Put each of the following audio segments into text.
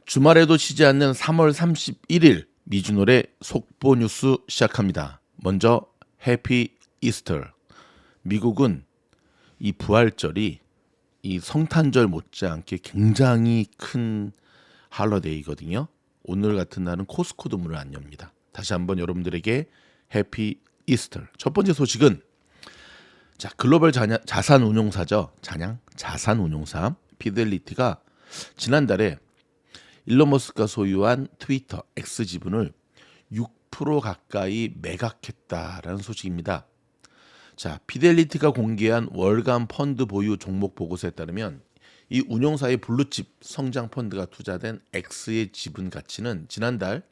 주말에도 쉬지 않는 3월 31일 미주노래 속보 뉴스 시작합니다. 먼저 해피 이스터. 미국은 이 부활절이 이 성탄절 못지않게 굉장히 큰 할러데이거든요. 오늘 같은 날은 코스코도 문을 안 엽니다. 다시 한번 여러분들에게 해피 이스터. 첫 번째 소식은 글로벌 자산 운용사죠. 자산 운용사 피델리티가 지난달에 일론 머스크가 소유한 트위터 X 지분을 6% 가까이 매각했다라는 소식입니다. 피델리티가 공개한 월간 펀드 보유 종목 보고서에 따르면 이 운용사의 블루칩 성장 펀드가 투자된 X의 지분 가치는 지난달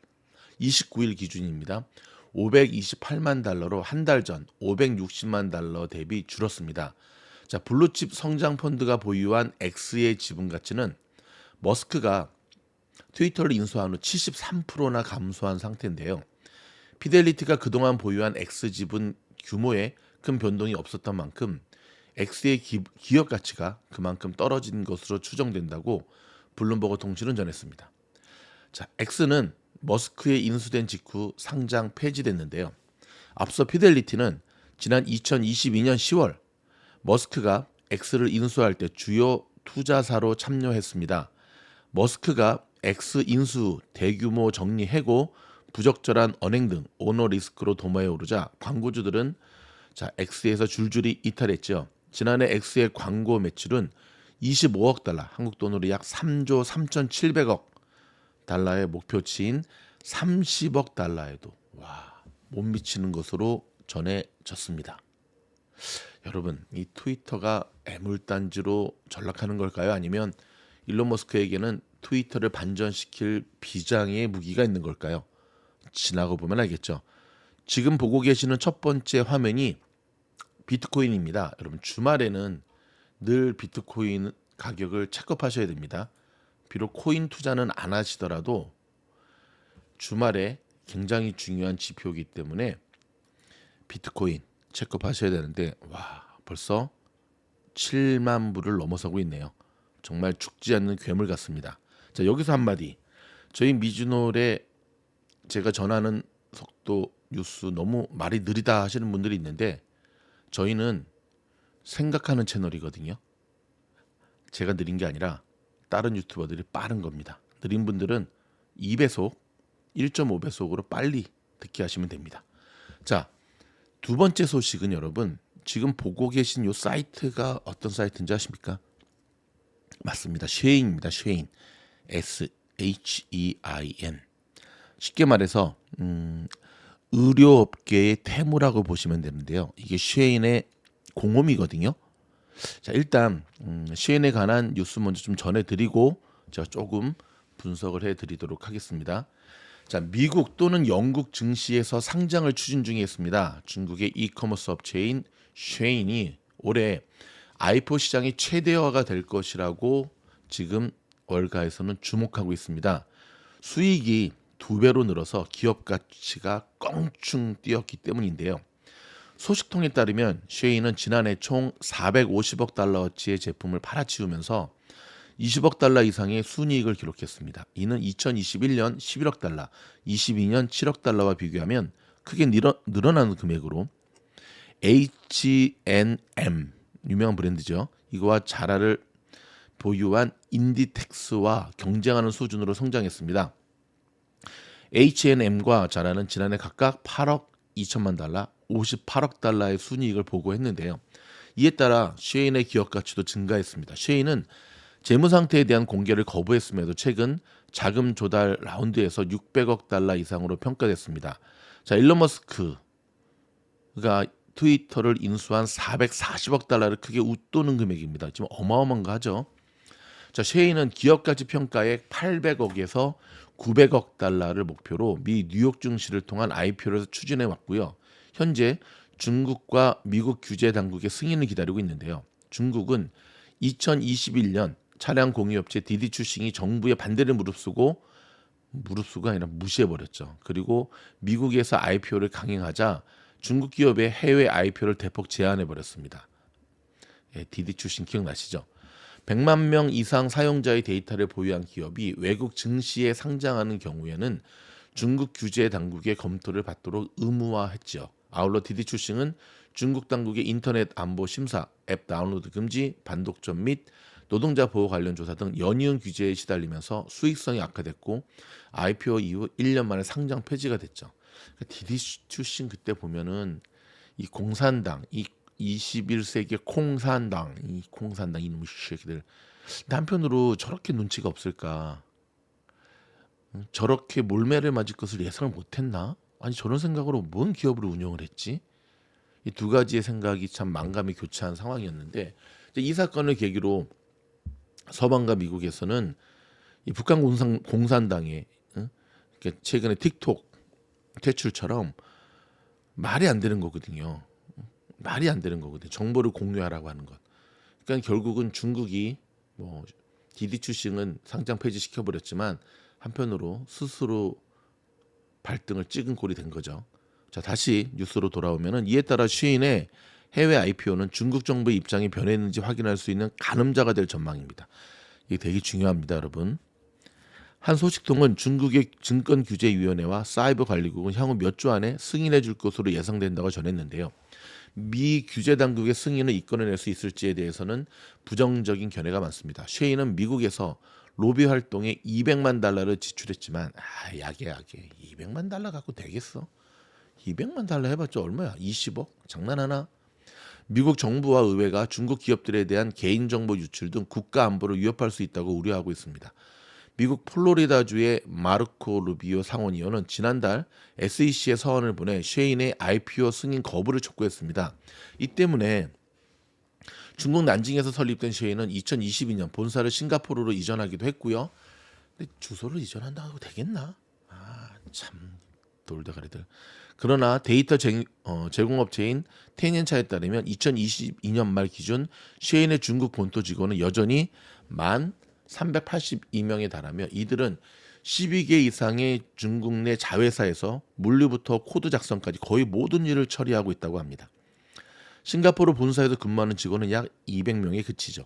29일 기준입니다. 528만 달러로 한 달 전 560만 달러 대비 줄었습니다. 블루칩 성장 펀드가 보유한 X의 지분 가치는 머스크가 트위터를 인수한 후 73%나 감소한 상태인데요. 피델리티가 그동안 보유한 X 지분 규모에 큰 변동이 없었던 만큼 X의 기업 가치가 그만큼 떨어진 것으로 추정된다고 블룸버그 통신은 전했습니다. X는 머스크에 인수된 직후 상장 폐지됐는데요. 앞서 피델리티는 지난 2022년 10월 머스크가 X를 인수할 때 주요 투자사로 참여했습니다. 머스크가 X 인수, 대규모 정리 해고, 부적절한 언행 등 오너 리스크로 도마에 오르자 광고주들은 X에서 줄줄이 이탈했죠. 지난해 X의 광고 매출은 25억 달러, 한국 돈으로 약 3조 3,700억 달러의 목표치인 30억 달러에도 못 미치는 것으로 전해졌습니다. 여러분, 이 트위터가 애물단지로 전락하는 걸까요? 아니면 일론 머스크에게는 트위터를 반전시킬 비장의 무기가 있는 걸까요? 지나고 보면 알겠죠. 지금 보고 계시는 첫 번째 화면이 비트코인입니다. 여러분, 주말에는 늘 비트코인 가격을 체크하셔야 됩니다. 비록 코인 투자는 안 하시더라도 주말에 굉장히 중요한 지표이기 때문에 비트코인 체크하셔야 되는데 벌써 7만 불을 넘어서고 있네요. 정말 죽지 않는 괴물 같습니다. 여기서 한마디. 저희 미주노래 제가 전하는 속도 뉴스 너무 말이 느리다 하시는 분들이 있는데 저희는 생각하는 채널이거든요. 제가 느린 게 아니라 다른 유튜버들이 빠른 겁니다. 느린 분들은 2배속, 1.5배속으로 빨리 듣게 하시면 됩니다. 두 번째 소식은 여러분, 지금 보고 계신 이 사이트가 어떤 사이트인지 아십니까? 맞습니다. 쉐인입니다. 쉐인. SHEIN. 쉽게 말해서 의료업계의 테무라고 보시면 되는데요. 이게 쉐인의 공홈이거든요. 일단 쉐인에 관한 뉴스 먼저 좀 전해드리고 제가 조금 분석을 해드리도록 하겠습니다. 미국 또는 영국 증시에서 상장을 추진 중에 있습니다. 중국의 이커머스 업체인 쉐인이 올해 아이폰 시장이 최대화가 될 것이라고 지금 월가에서는 주목하고 있습니다. 수익이 2배로 늘어서 기업 가치가 껑충 뛰었기 때문인데요. 소식통에 따르면 쉐인은 지난해 총 450억 달러어치의 제품을 팔아치우면서 20억 달러 이상의 순이익을 기록했습니다. 이는 2021년 11억 달러, 22년 7억 달러와 비교하면 크게 늘어나는 금액으로 H&M, 유명한 브랜드죠. 이거와 자라를 보유한 인디텍스와 경쟁하는 수준으로 성장했습니다. H&M과 자라는 지난해 각각 8억 2천만 달러, 58억 달러의 순이익을 보고했는데요. 이에 따라 쉐인의 기업 가치도 증가했습니다. 쉐인은 재무 상태에 대한 공개를 거부했음에도 최근 자금 조달 라운드에서 600억 달러 이상으로 평가됐습니다. 일론 머스크가 트위터를 인수한 440억 달러를 크게 웃도는 금액입니다. 지금 어마어마한 거 하죠. 쉐인은 기업 가치 평가액 800억에서 900억 달러를 목표로 미 뉴욕 증시를 통한 IPO를 추진해 왔고요. 현재 중국과 미국 규제 당국의 승인을 기다리고 있는데요. 중국은 2021년 차량 공유업체 디디 출싱이 정부의 반대를 무릅쓰고 아니라 무시해버렸죠. 그리고 미국에서 IPO를 강행하자 중국 기업의 해외 IPO를 대폭 제한해버렸습니다. 디디 출싱 기억나시죠? 100만 명 이상 사용자의 데이터를 보유한 기업이 외국 증시에 상장하는 경우에는 중국 규제 당국의 검토를 받도록 의무화했죠. 아울러 디디추싱은 중국 당국의 인터넷 안보 심사, 앱 다운로드 금지, 반독점 및 노동자 보호 관련 조사 등 연이은 규제에 시달리면서 수익성이 악화됐고 IPO 이후 1년 만에 상장 폐지가 됐죠. 디디추싱 그때 보면은 이 공산당, 이 21세기 콩산당, 이 콩산당 이놈의 새끼들. 근데 한편으로 저렇게 눈치가 없을까? 저렇게 몰매를 맞을 것을 예상을 못했나? 아니 저런 생각으로 뭔 기업을 운영을 했지? 이 두 가지의 생각이 참 만감이 교차한 상황이었는데 이제 이 사건을 계기로 서방과 미국에서는 이 북한 공산당의 이렇게 최근에 틱톡 퇴출처럼 말이 안 되는 거거든요. 말이 안 되는 거거든요. 정보를 공유하라고 하는 것. 그러니까 결국은 중국이 뭐 디디추싱은 상장 폐지시켜 버렸지만 한편으로 스스로 발등을 찍은 꼴이 된 거죠. 자, 다시 뉴스로 돌아오면은 이에 따라 쉬인의 해외 IPO는 중국 정부의 입장이 변했는지 확인할 수 있는 가늠자가 될 전망입니다. 이게 되게 중요합니다, 여러분. 한 소식통은 중국의 증권규제위원회와 사이버관리국은 향후 몇 주 안에 승인해 줄 것으로 예상된다고 전했는데요. 미 규제 당국의 승인을 이끌어낼 수 있을지에 대해서는 부정적인 견해가 많습니다. 쉐이는 미국에서 로비 활동에 200만 달러를 지출했지만 야게 200만 달러 갖고 되겠어? 200만 달러 해봤자 얼마야? 20억? 장난하나? 미국 정부와 의회가 중국 기업들에 대한 개인정보 유출 등 국가 안보를 위협할 수 있다고 우려하고 있습니다. 미국 플로리다주의 마르코 루비오 상원의원은 지난달 SEC에 서한을 보내 쉐인의 IPO 승인 거부를 촉구했습니다. 이 때문에 중국 난징에서 설립된 쉐인은 2022년 본사를 싱가포르로 이전하기도 했고요. 근데 주소를 이전한다고 되겠나? 참 돌대가리들. 그러나 데이터 제공업체인 텐연차에 따르면 2022년 말 기준 쉐인의 중국 본토 직원은 여전히 382명에 달하며 이들은 12개 이상의 중국 내 자회사에서 물류부터 코드 작성까지 거의 모든 일을 처리하고 있다고 합니다. 싱가포르 본사에서 근무하는 직원은 약 200명에 그치죠.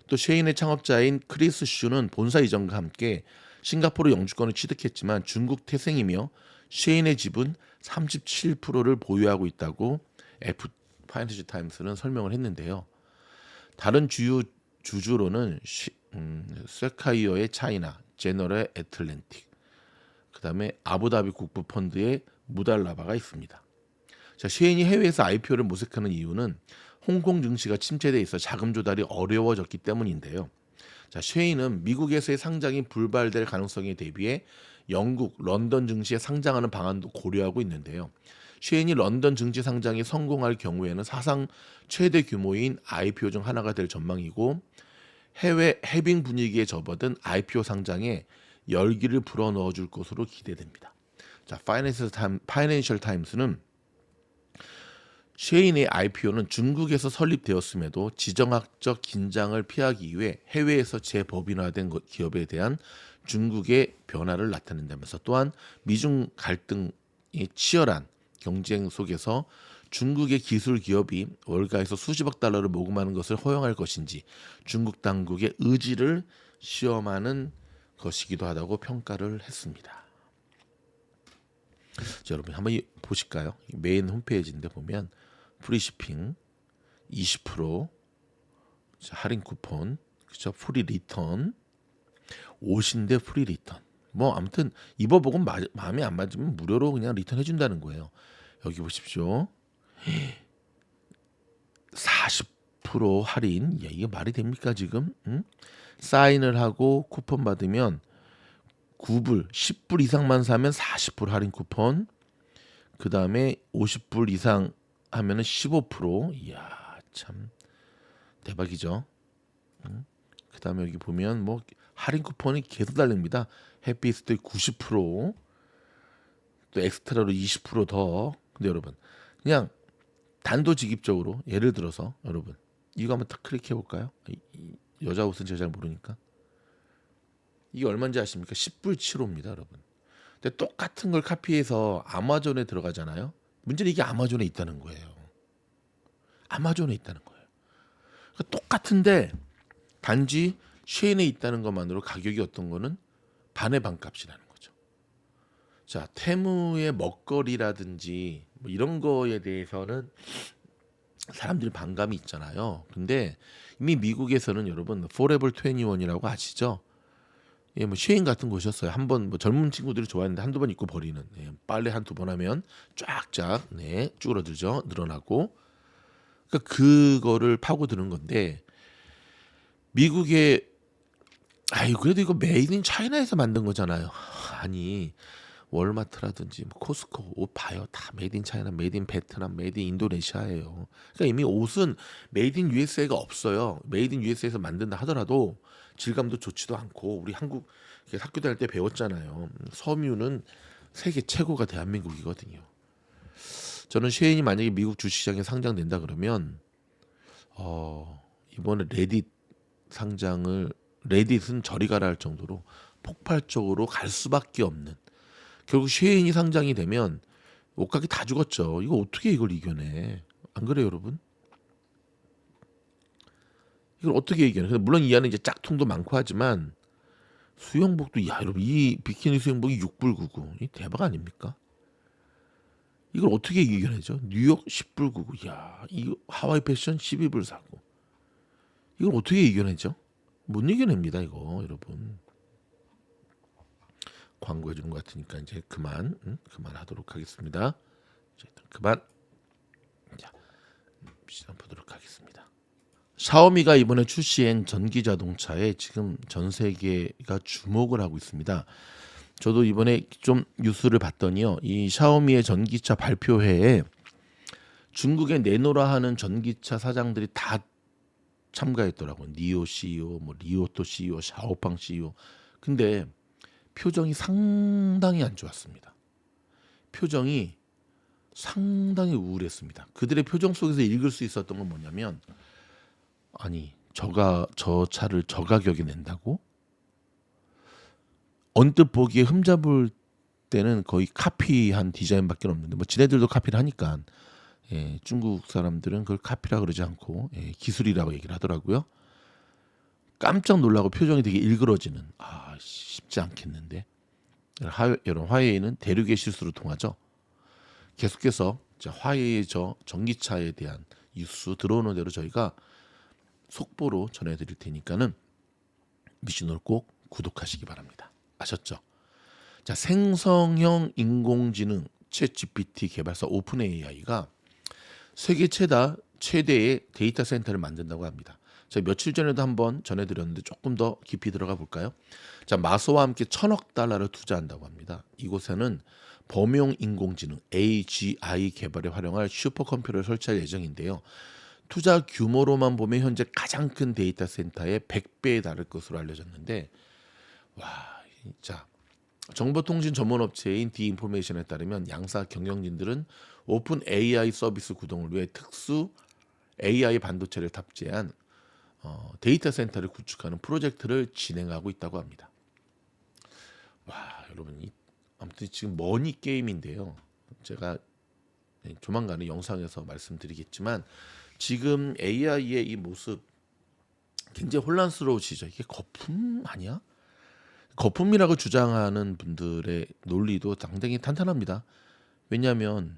또 쉐인의 창업자인 크리스 슈는 본사 이전과 함께 싱가포르 영주권을 취득했지만 중국 태생이며 쉐인의 지분 37%를 보유하고 있다고 파이낸셜 타임스는 설명을 했는데요. 다른 주요 주주로는 세카이어의 차이나, 제너럴 애틀랜틱, 그다음에 아부다비 국부 펀드의 무달라바가 있습니다. 자, 쉐인이 해외에서 IPO를 모색하는 이유는 홍콩 증시가 침체돼 있어 자금 조달이 어려워졌기 때문인데요. 자, 쉐인은 미국에서의 상장이 불발될 가능성에 대비해 영국, 런던 증시에 상장하는 방안도 고려하고 있는데요. 쉐인이 런던 증시 상장이 성공할 경우에는 사상 최대 규모인 IPO 중 하나가 될 전망이고 해외 해빙 분위기에 접어든 IPO 상장에 열기를 불어넣어 줄 것으로 기대됩니다. 자, 파이낸셜 타임스는 쉐인의 IPO는 중국에서 설립되었음에도 지정학적 긴장을 피하기 위해 해외에서 재법인화된 기업에 대한 중국의 변화를 나타낸다면서 또한 미중 갈등이 치열한 경쟁 속에서 중국의 기술 기업이 월가에서 수십억 달러를 모금하는 것을 허용할 것인지 중국 당국의 의지를 시험하는 것이기도 하다고 평가를 했습니다. 자, 여러분 한번 보실까요? 메인 홈페이지인데 보면 프리시핑 20% 할인 쿠폰, 그렇죠? 프리 리턴, 옷인데 프리 리턴. 뭐 아무튼 입어보고 마음에 안 맞으면 무료로 그냥 리턴 해준다는 거예요. 여기 보십시오. 40% 할인. 야, 이게 말이 됩니까 지금? 응? 사인을 하고 쿠폰 받으면 9불, 10불 이상만 사면 40% 할인 쿠폰. 그 다음에 50불 이상 하면은 15%. 이야, 참 대박이죠. 응? 그 다음에 여기 보면 뭐 할인 쿠폰이 계속 달립니다. 해피스토리 90%, 또 엑스트라로 20% 더. 근데 여러분 그냥 단도직입적으로 예를 들어서 여러분 이거 한번 딱 클릭해 볼까요? 여자 옷은 제가 잘 모르니까 이게 얼마인지 아십니까? 10불 7호입니다, 여러분. 근데 똑같은 걸 카피해서 아마존에 들어가잖아요. 문제는 이게 아마존에 있다는 거예요. 아마존에 있다는 거예요. 그러니까 똑같은데 단지 쉐인에 있다는 것만으로 가격이 어떤 거는 반의 반값이라는 거죠. 자, 테무의 먹거리라든지 뭐 이런 거에 대해서는 사람들이 반감이 있잖아요. 근데 이미 미국에서는 여러분 포레버 21이라고 아시죠? 예, 뭐 쉐인 같은 곳이었어요. 한번 뭐 젊은 친구들이 좋아하는데 한두 번 입고 버리는. 예, 빨래 한두 번 하면 쫙쫙 네, 쭈그러들죠. 늘어나고. 그러니까 그거를 파고드는 건데 미국의 아이 그래도 이거 메이드 인 차이나에서 만든 거잖아요. 아니 월마트라든지 뭐 코스코 옷 봐요. 다 메이드 인 차이나, 메이드 인 베트남, 메이드 인 인도네시아예요. 그러니까 이미 옷은 메이드 인 USA가 없어요. 메이드 인 USA에서 만든다 하더라도 질감도 좋지도 않고 우리 한국 학교 다닐 때 배웠잖아요. 섬유는 세계 최고가 대한민국이거든요. 저는 쉐인이 만약에 미국 주식시장에 상장된다 그러면 이번에 레딧은 저리 가라 할 정도로 폭발적으로 갈 수밖에 없는 결국 쉐인이 상장이 되면 옷가게 다 죽었죠. 이거 어떻게 이걸 이겨내? 안 그래요, 여러분? 이걸 어떻게 이겨내? 물론 이 안에 이제 짝퉁도 많고 하지만 수영복도 야, 여러분 이 비키니 수영복이 6불 99. 이 대박 아닙니까? 이걸 어떻게 이겨내죠? 뉴욕 10불 99. 야, 이 하와이 패션 12불 사고. 이걸 어떻게 이겨내죠? 못 이겨냅니다, 이거, 여러분. 광고해 주는 것 같으니까 이제 그만하도록 하겠습니다. 자, 일단 그만. 자, 시장 보도록 하겠습니다. 샤오미가 이번에 출시한 전기 자동차에 지금 전 세계가 주목을 하고 있습니다. 저도 이번에 좀 뉴스를 봤더니요, 이 샤오미의 전기차 발표회에 중국의 내노라 하는 전기차 사장들이 다 참가했더라고요. 니오 CEO, 뭐 리오토 CEO, 샤오팡 CEO. 근데 표정이 상당히 안 좋았습니다. 표정이 상당히 우울했습니다. 그들의 표정 속에서 읽을 수 있었던 건 뭐냐면 아니 저 차를 저 가격에 낸다고? 언뜻 보기에 흠잡을 때는 거의 카피한 디자인밖에 없는데 뭐 지네들도 카피를 하니까 예, 중국 사람들은 그걸 카피라 그러지 않고 예, 기술이라고 얘기를 하더라고요. 깜짝 놀라고 표정이 되게 일그러지는 쉽지 않겠는데 여러분 화웨이는 대륙의 실수로 통하죠. 계속해서 화웨이의 저 전기차에 대한 뉴스 들어오는 대로 저희가 속보로 전해드릴 테니까는 미션을 꼭 구독하시기 바랍니다. 아셨죠? 자, 생성형 인공지능 챗 GPT 개발사 오픈 AI가 세계 최대의 데이터 센터를 만든다고 합니다. 제가 며칠 전에도 한번 전해드렸는데 조금 더 깊이 들어가 볼까요? 자, 마소와 함께 1,000억 달러를 투자한다고 합니다. 이곳에는 범용 인공지능 AGI 개발에 활용할 슈퍼컴퓨터를 설치할 예정인데요. 투자 규모로만 보면 현재 가장 큰 데이터 센터의 100배에 달할 것으로 알려졌는데 와, 진짜 정보통신 전문 업체인 디인포메이션에 따르면 양사 경영진들은 오픈 AI 서비스 구동을 위해 특수 AI 반도체를 탑재한 데이터 센터를 구축하는 프로젝트를 진행하고 있다고 합니다. 와, 여러분 아무튼 지금 머니 게임인데요. 제가 조만간에 영상에서 말씀드리겠지만 지금 AI의 이 모습 굉장히 혼란스러우시죠? 이게 거품 아니야? 거품이라고 주장하는 분들의 논리도 상당히 탄탄합니다. 왜냐하면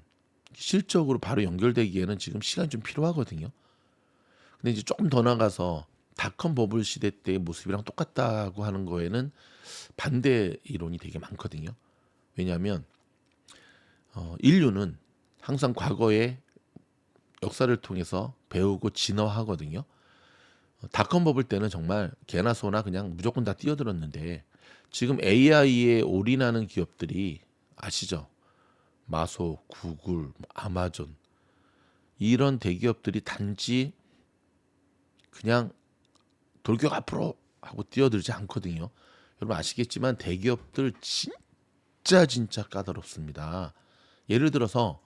실적으로 바로 연결되기에는 지금 시간이 좀 필요하거든요. 근데 이제 조금 더 나가서 닷컴 버블 시대 때의 모습이랑 똑같다고 하는 거에는 반대 이론이 되게 많거든요. 왜냐하면 인류는 항상 과거의 역사를 통해서 배우고 진화하거든요. 닷컴 버블 때는 정말 개나 소나 그냥 무조건 다 뛰어들었는데 지금 AI에 올인하는 기업들이 아시죠? 마소, 구글, 아마존 이런 대기업들이 단지 그냥 돌격 앞으로 하고 뛰어들지 않거든요. 여러분 아시겠지만 대기업들 진짜 까다롭습니다. 예를 들어서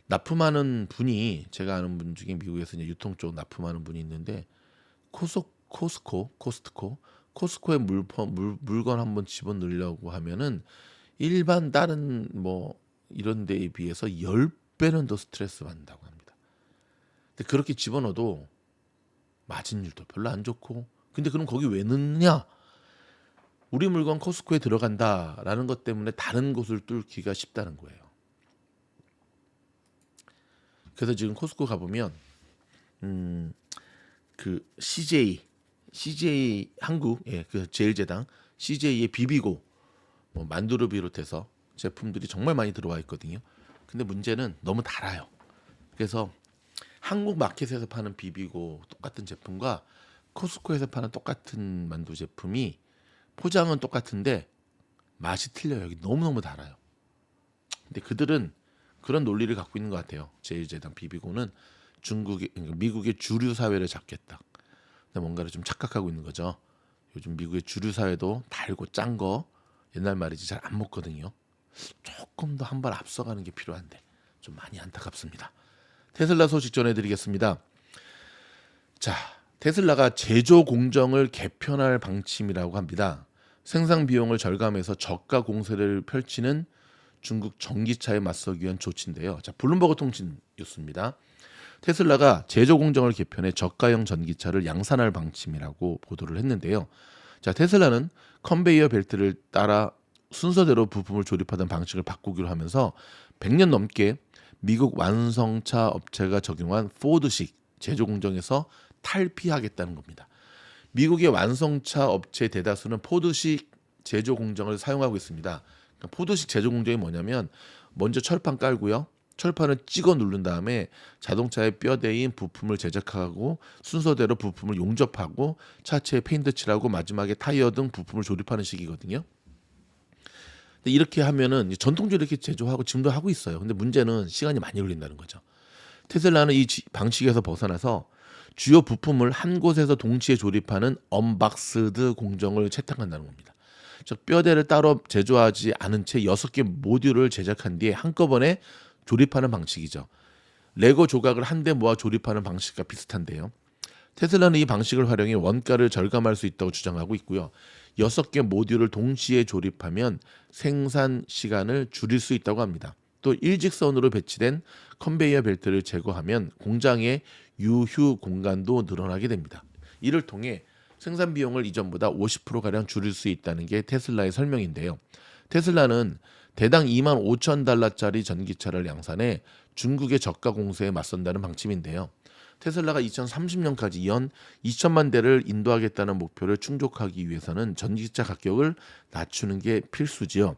납품하는 분이 제가 아는 분 중에 미국에서 이제 유통 쪽 납품하는 분이 있는데 코스트코에 물건 한번 집어넣으려고 하면은 일반 다른 뭐 이런 데에 비해서 10배는 더 스트레스 받는다고 합니다. 근데 그렇게 집어넣어도 마진율도 별로 안 좋고 근데 그럼 거기 왜 넣느냐? 우리 물건 코스코에 들어간다라는 것 때문에 다른 곳을 뚫기가 쉽다는 거예요. 그래서 지금 코스코 가보면 그 CJ 한국 그 제일제당 CJ의 비비고 뭐 만두를 비롯해서 제품들이 정말 많이 들어와 있거든요. 근데 문제는 너무 달아요. 그래서 한국 마켓에서 파는 비비고 똑같은 제품과 코스코에서 파는 똑같은 만두 제품이 포장은 똑같은데 맛이 틀려요. 여기 너무너무 달아요. 근데 그들은 그런 논리를 갖고 있는 것 같아요. 제일제당 비비고는 미국의 주류 사회를 잡겠다. 근데 뭔가를 좀 착각하고 있는 거죠. 요즘 미국의 주류 사회도 달고 짠 거 옛날 말이지 잘 안 먹거든요. 조금 더 한 발 앞서가는 게 필요한데 좀 많이 안타깝습니다. 테슬라 소식 전해드리겠습니다. 자, 테슬라가 제조 공정을 개편할 방침이라고 합니다. 생산 비용을 절감해서 저가 공세를 펼치는 중국 전기차에 맞서기 위한 조치인데요. 자, 블룸버그 통신 뉴스입니다. 테슬라가 제조 공정을 개편해 저가형 전기차를 양산할 방침이라고 보도를 했는데요. 자, 테슬라는 컨베이어 벨트를 따라 순서대로 부품을 조립하던 방식을 바꾸기로 하면서 100년 넘게 미국 완성차 업체가 적용한 포드식 제조 공정에서 탈피하겠다는 겁니다. 미국의 완성차 업체 대다수는 포드식 제조 공정을 사용하고 있습니다. 그러니까 포드식 제조 공정이 뭐냐면 먼저 철판 깔고요. 철판을 찍어 누른 다음에 자동차의 뼈대인 부품을 제작하고 순서대로 부품을 용접하고 차체에 페인트 칠하고 마지막에 타이어 등 부품을 조립하는 식이거든요. 근데 이렇게 하면은 전통적으로 이렇게 제조하고 지금도 하고 있어요. 근데 문제는 시간이 많이 걸린다는 거죠. 테슬라는 이 방식에서 벗어나서 주요 부품을 한 곳에서 동시에 조립하는 언박스드 공정을 채택한다는 겁니다. 즉 뼈대를 따로 제조하지 않은 채 6개 모듈을 제작한 뒤에 한꺼번에 조립하는 방식이죠. 레고 조각을 한데 모아 조립하는 방식과 비슷한데요. 테슬라는 이 방식을 활용해 원가를 절감할 수 있다고 주장하고 있고요. 6개 모듈을 동시에 조립하면 생산 시간을 줄일 수 있다고 합니다. 또 일직선으로 배치된 컨베이어 벨트를 제거하면 공장의 유휴 공간도 늘어나게 됩니다. 이를 통해 생산 비용을 이전보다 50%가량 줄일 수 있다는 게 테슬라의 설명인데요. 테슬라는 대당 2만 5천 달러짜리 전기차를 양산해 중국의 저가 공세에 맞선다는 방침인데요. 테슬라가 2030년까지 연 2천만 대를 인도하겠다는 목표를 충족하기 위해서는 전기차 가격을 낮추는 게 필수지요.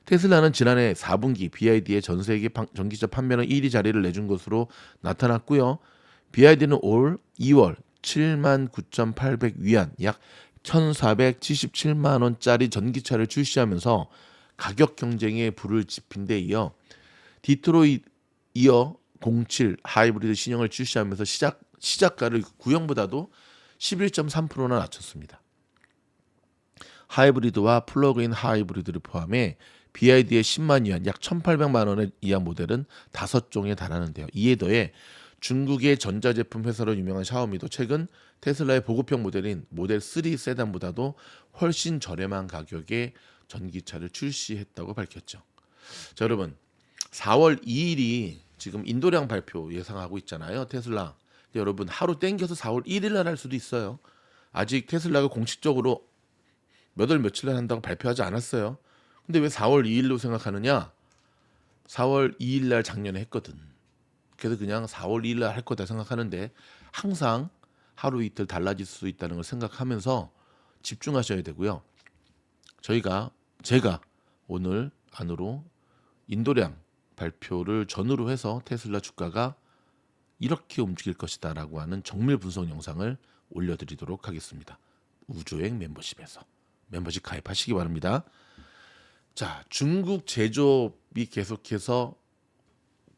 테슬라는 지난해 4분기 BYD의 전 세계 전기차 판매는 1위 자리를 내준 것으로 나타났고요. BYD는 올 2월 7만 9,800 위안 약 1,477만 원짜리 전기차를 출시하면서 가격 경쟁에 불을 지핀 데 이어 디트로이트 이어 07 하이브리드 신형을 출시하면서 시작가를 구형보다도 11.3%나 낮췄습니다. 하이브리드와 플러그인 하이브리드를 포함해 BYD의 10만 위안 약 1,800만 원의 이하 모델은 5종에 달하는데요. 이에 더해 중국의 전자제품 회사로 유명한 샤오미도 최근 테슬라의 보급형 모델인 모델 3 세단보다도 훨씬 저렴한 가격의 전기차를 출시했다고 밝혔죠. 자, 여러분 4월 2일이 지금 인도량 발표 예상하고 있잖아요. 테슬라. 여러분 하루 땡겨서 4월 1일 날 할 수도 있어요. 아직 테슬라가 공식적으로 몇 월 며칠 날 한다고 발표하지 않았어요. 근데 왜 4월 2일로 생각하느냐? 4월 2일 날 작년에 했거든. 그래서 그냥 4월 2일 날 할 거다 생각하는데 항상 하루 이틀 달라질 수 있다는 걸 생각하면서 집중하셔야 되고요. 제가 오늘 안으로 인도량 발표를 전후로 해서 테슬라 주가가 이렇게 움직일 것이다라고 하는 정밀 분석 영상을 올려드리도록 하겠습니다. 우주행 멤버십에서 멤버십 가입하시기 바랍니다. 자, 중국 제조업이 계속해서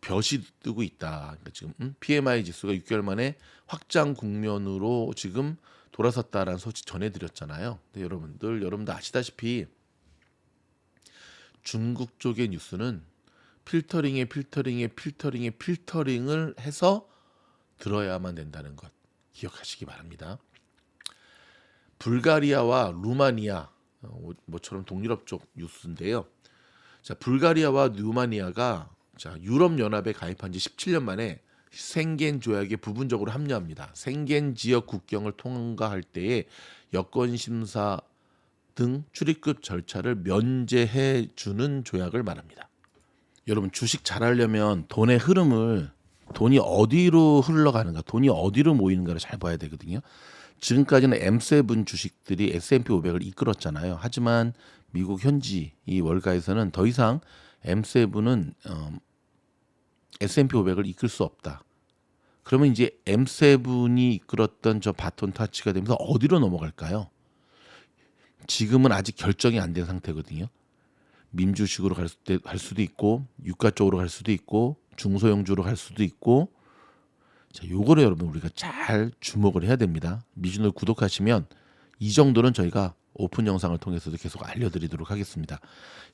벼시 뜨고 있다. 그러니까 지금 PMI 지수가 6개월 만에 확장 국면으로 지금 돌아섰다라는 소식 전해드렸잖아요. 근데 여러분들 아시다시피 중국 쪽의 뉴스는 필터링을 해서 들어야만 된다는 것 기억하시기 바랍니다. 불가리아와 루마니아 모처럼 동유럽 쪽 뉴스인데요. 자, 불가리아와 루마니아가 유럽 연합에 가입한 지 17년 만에 생겐 조약에 부분적으로 합류합니다. 생겐 지역 국경을 통과할 때에 여권 심사 등 출입국 절차를 면제해 주는 조약을 말합니다. 여러분 주식 잘하려면 돈의 흐름을 돈이 어디로 흘러가는가, 돈이 어디로 모이는가를 잘 봐야 되거든요. 지금까지는 M7 주식들이 S&P 500을 이끌었잖아요. 하지만 미국 현지 이 월가에서는 더 이상 M7은 S&P 500을 이끌 수 없다. 그러면 이제 M7이 이끌었던 저 바톤 타치가 되면서 어디로 넘어갈까요? 지금은 아직 결정이 안 된 상태거든요. 민주식으로 갈 수도 있고 유가 쪽으로 갈 수도 있고 중소형주로 갈 수도 있고, 자, 요거를 여러분 우리가 잘 주목을 해야 됩니다. 미주노 구독하시면 이 정도는 저희가 오픈 영상을 통해서도 계속 알려드리도록 하겠습니다.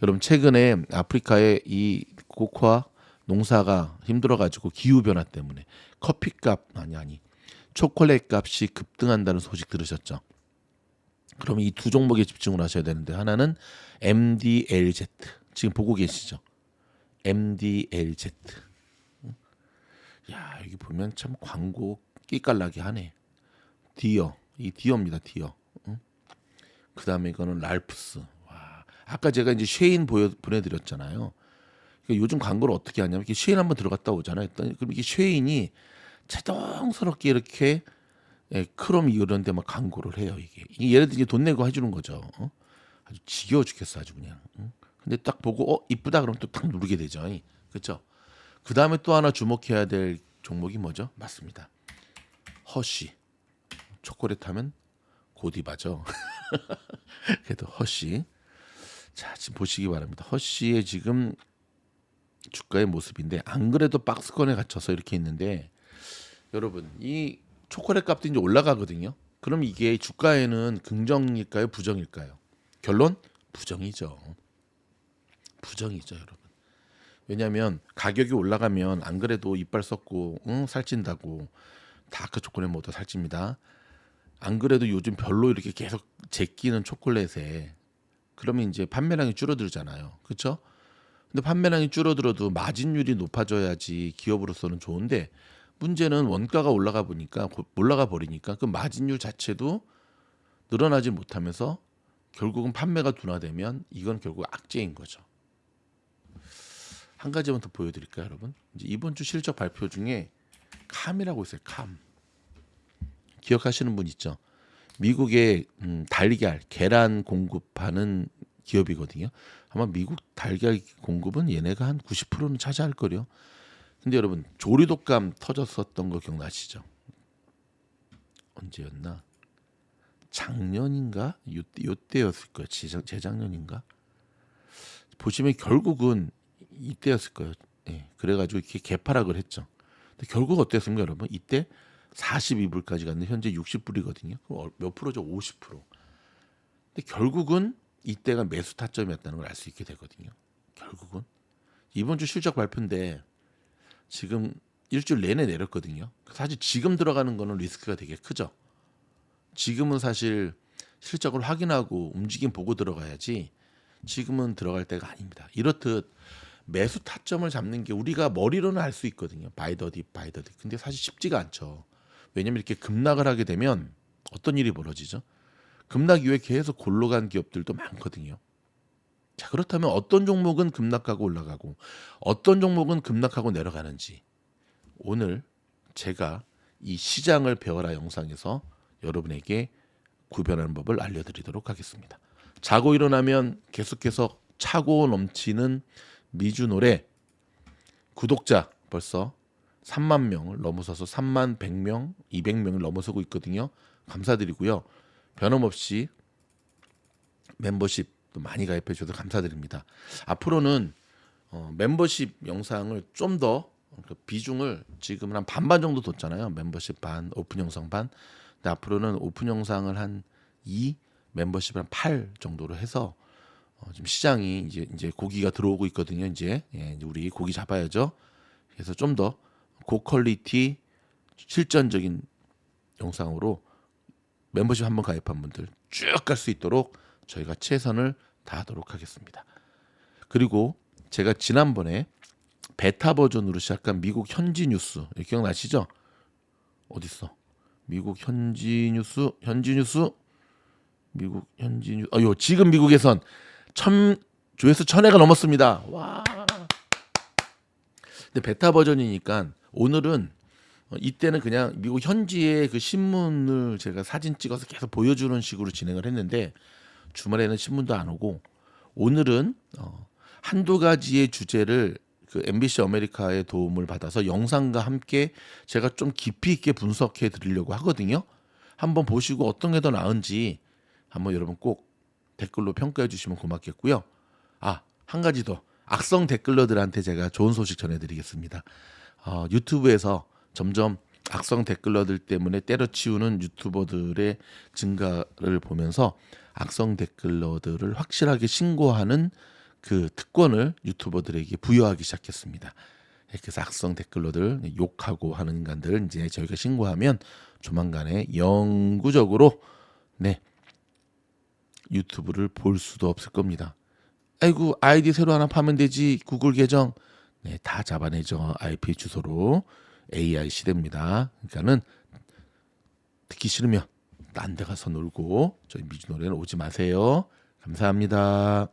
여러분 최근에 아프리카의 이 코코아 농사가 힘들어가지고 기후 변화 때문에 커피값 초콜릿 값이 급등한다는 소식 들으셨죠? 그럼 이 두 종목에 집중을 하셔야 되는데, 하나는 MDLZ, 지금 보고 계시죠? MDLZ. 야, 여기 보면 참 광고 끼깔나게 하네. 디어, 이 디어입니다, 디어. 그 다음에 이거는 랄프스. 와, 아까 제가 이제 쉐인 보내드렸잖아요. 그러니까 요즘 광고를 어떻게 하냐면 이렇게 쉐인 한번 들어갔다 오잖아요. 그럼 이게 쉐인이 자동스럽게 이렇게 크롬 이런 데 막 광고를 해요. 이게 얘네들 이제 돈 내고 해주는 거죠. 아주 지겨워 죽겠어, 아주 그냥. 근데 딱 보고 이쁘다 그러면 또 딱 누르게 되죠. 그렇죠? 그 다음에 또 하나 주목해야 될 종목이 뭐죠? 맞습니다. 허쉬. 초콜릿 하면 고디바죠. 그래도 허쉬. 자, 지금 보시기 바랍니다. 허쉬의 지금 주가의 모습인데, 안 그래도 박스권에 갇혀서 이렇게 있는데, 여러분 이 초콜릿 값도 이제 올라가거든요. 그럼 이게 주가에는 긍정일까요, 부정일까요? 결론 부정이죠. 부정이죠, 여러분. 왜냐하면 가격이 올라가면 안 그래도 이빨 썩고 살찐다고 다크 초콜릿 모두 살찝니다. 안 그래도 요즘 별로 이렇게 계속 제끼는 초콜릿에 그러면 이제 판매량이 줄어들잖아요. 그렇죠? 근데 판매량이 줄어들어도 마진율이 높아져야지 기업으로서는 좋은데, 문제는 원가가 올라가 버리니까 그 마진율 자체도 늘어나지 못하면서 결국은 판매가 둔화되면 이건 결국 악재인 거죠. 한 가지만 더 보여드릴까요, 여러분? 이제 이번 주 실적 발표 중에 캄이라고 있어요. 캄. 기억하시는 분 있죠? 미국의 달걀, 계란 공급하는 기업이거든요. 아마 미국 달걀 공급은 얘네가 한 90%는 차지할 거래요. 근데 여러분 조리독감 터졌었던 거 기억나시죠? 언제였나? 작년인가? 요때였을 거예요. 재작년인가? 보시면 결국은 이때였을 거예요. 그래가지고 이렇게 개파락을 했죠. 근데 결국 어땠습니까, 여러분? 이때 42불까지 갔는데 현재 60불이거든요. 그럼 몇 프로죠? 50%. 근데 결국은 이때가 매수 타점이었다는 걸 알 수 있게 되거든요. 결국은 이번 주 실적 발표인데 지금 일주일 내내 내렸거든요. 사실 지금 들어가는 거는 리스크가 되게 크죠. 지금은 사실 실적을 확인하고 움직임 보고 들어가야지, 지금은 들어갈 때가 아닙니다. 이렇듯 매수 타점을 잡는 게 우리가 머리로는 알 수 있거든요. 바이 더 딥. 근데 사실 쉽지가 않죠. 왜냐면 이렇게 급락을 하게 되면 어떤 일이 벌어지죠? 급락 이후에 계속 골로간 기업들도 많거든요. 자, 그렇다면 어떤 종목은 급락하고 올라가고 어떤 종목은 급락하고 내려가는지, 오늘 제가 이 시장을 배워라 영상에서 여러분에게 구별하는 법을 알려드리도록 하겠습니다. 자고 일어나면 계속해서 차고 넘치는 미주노래 구독자 벌써 3만 명을 넘어서서 3만 100명, 200명을 넘어서고 있거든요. 감사드리고요. 변함없이 멤버십도 많이 가입해 주셔서 감사드립니다. 앞으로는 멤버십 영상을 좀 더 비중을, 지금은 한 반반 정도 뒀잖아요. 멤버십 반, 오픈 영상 반. 근데 앞으로는 오픈 영상을 한 2, 멤버십 한 8 정도로 해서 지금 시장이 이제 고기가 들어오고 있거든요. 이제 우리 고기 잡아야죠. 그래서 좀 더 고퀄리티 실전적인 영상으로 멤버십 한번 가입한 분들 쭉 갈 수 있도록 저희가 최선을 다하도록 하겠습니다. 그리고 제가 지난번에 베타 버전으로 시작한 미국 현지 뉴스 기억나시죠? 어딨어? 미국 현지 뉴스, 미국 현지 뉴스. 요 지금 미국에선 조회수 1000회가 넘었습니다. 와. 근데 베타 버전이니까 오늘은 이때는 그냥 미국 현지의 그 신문을 제가 사진 찍어서 계속 보여주는 식으로 진행을 했는데 주말에는 신문도 안 오고 오늘은 한두 가지의 주제를 그 MBC 아메리카의 도움을 받아서 영상과 함께 제가 좀 깊이 있게 분석해 드리려고 하거든요. 한번 보시고 어떤 게 더 나은지 한번 여러분 꼭 댓글로 평가해 주시면 고맙겠고요. 한 가지 더 악성 댓글러들한테 제가 좋은 소식 전해드리겠습니다. 유튜브에서 점점 악성 댓글러들 때문에 때려치우는 유튜버들의 증가를 보면서 악성 댓글러들을 확실하게 신고하는 그 특권을 유튜버들에게 부여하기 시작했습니다. 그래서 악성 댓글러들 욕하고 하는 인간들 이제 저희가 신고하면 조만간에 영구적으로 유튜브를 볼 수도 없을 겁니다. 아이고 아이디 새로 하나 파면 되지 구글 계정 다 잡아내죠. IP 주소로. AI 시대입니다. 그러니까는 듣기 싫으면 딴 데 가서 놀고 저희 미주노래는 오지 마세요. 감사합니다.